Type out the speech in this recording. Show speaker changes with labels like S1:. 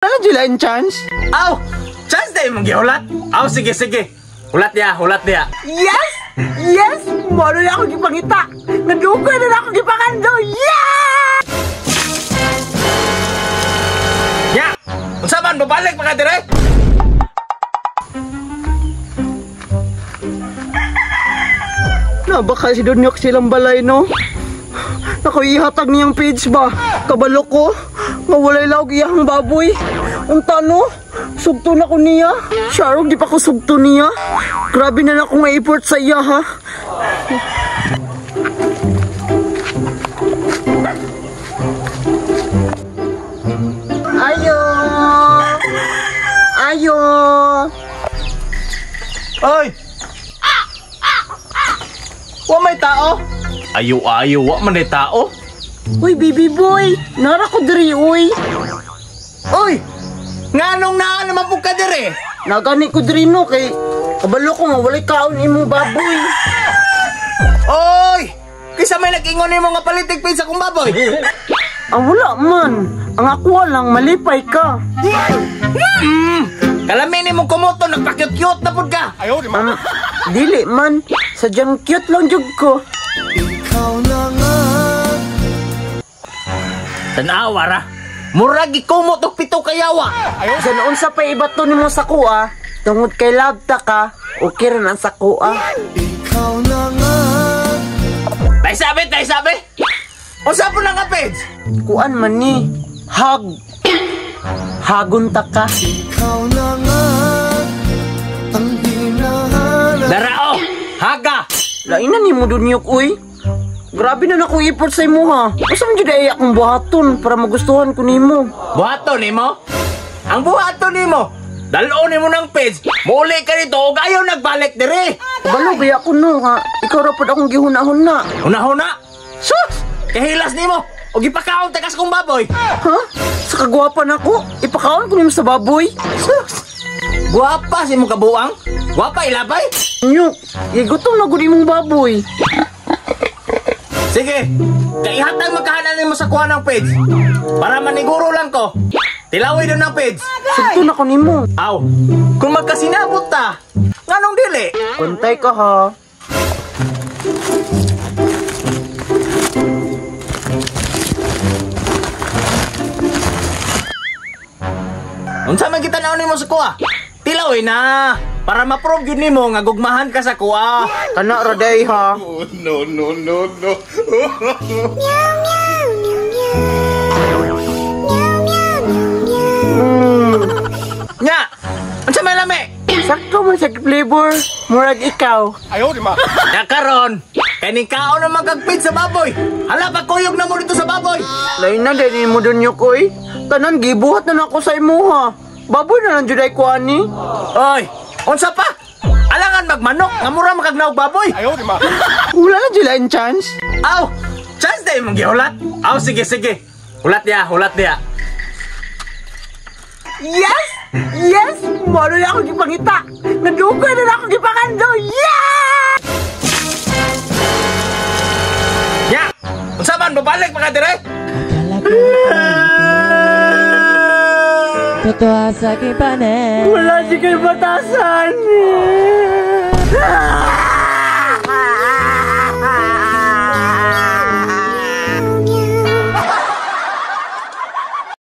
S1: Ano jilain chance?
S2: Aw! Chance na imong gihulat? Aw, sige, sige. Hulat niya, hulat niya.
S1: Yes! Yes! Mano na ako gipangita! Nadugoy na ako gipakando! Yeah!
S2: Ya! Unsa man, babalik pa ka dire?
S1: Baka si Donyok silang balay, no? Nakuihatag niyang page ba? Kabalo ko? Mawalay laog iyang baboy. Unta, no? Sugto na ko niya. Sharog, di pa ko sugto niya. Grabe na akong effort sa iya, ha? Ayo! Ayo!
S2: Oy! Wa may tao? Ayo-ayo, wa man may tao?
S1: Uy, baby boy! Nara ko diri, uy!
S2: Oy! Nganong naa naman po ka dire?
S1: Nagani ko diri, no, kay kabalo ko nga walay kaon imong baboy.
S2: Oy! Kisa may nag-ingon nimo nga palitig sa kong baboy?
S1: Wala man. Ang ako lang, malipay ka.
S2: Kalamin nimo kumuto, nagpa-cute-cute na pud ka.
S1: Dili man. Sadyang cute lang jud ko.
S3: Ikaw na nga.
S2: Tanawa ra. Murag ikumo og pito kayawa.
S1: Sa noon sa pa ibato nimo sa kuha, tungod kay labta ka, okay rin ang sa kuha.
S3: Ikaw na nga.
S2: Tay sabi. Usa po na nga page.
S1: Kuan man ni. Hug. Hagon ta ka.
S3: Ikaw na nga. Ang hinahanap.
S2: Darao, haga.
S1: Lainan ni mo Dunyok, uy. Grabe na naku effort sa imo, ha. Basta man jud ay akong buhaton para magustuhan ko nimo.
S2: Buhato nimo? Ang buhato nimo, dalo nimo ng page. Muli ka dito ug ayaw nagbalik dire.
S1: Kabalo baya ko no, ha. Ikaw ra pud akong gihuna-huna.
S2: Huna-huna. Sus! Kahilas nimo. Og ipakaon tagas kong baboy.
S1: Ha? Sa kagwapa na ko, ipakaon ko nimo sa baboy.
S2: Sus! Guwapa si mo kabuang. Guwapa ilabay.
S1: Nyuk, igutom na gud imong baboy.
S2: Sige, kaihatag magkahanan mo sa kuha ng page. Para maniguro lang ko. Tilaway doon ng page.
S1: Sugto na ko nimo.
S2: Aw, kung magkasinabot ta, nganong dili?
S1: Kuntay ka, ha.
S2: Unsa man kita naon nimo sa kuha? Tilaway na. Para ma-prove yun nimo nga gugmahan ka sa kuha.
S1: Kana ra day, ha.
S3: Oh, no.
S2: Nya! Unsa may lami?
S1: Sakto man sa flavor. Murag ikaw.
S2: Ya karon, kani kaon na magagpid sa baboy. Hala pagkuyog na mo dito sa baboy.
S1: Lain na din mo Dunyok, uy. Tanan gibuhat na nako sa imo, ha. Baboy na lang jud ay kuani.
S2: Oy, unsa pa? Alangan magmanok, nga mura makagnaog baboy.
S1: Wala na jilain chance.
S2: Aw, chance na imong gihulat. Aw, sige, sige. Hulat niya, hulat niya.
S1: Yes! Yes! Mano na ako gipangita! Nadugoy na ako gipakando! Yeah!
S2: Ya! Unsa man, babalik pa ka dire?
S4: Totoo sa kipanen.
S1: Wala si kay batasan!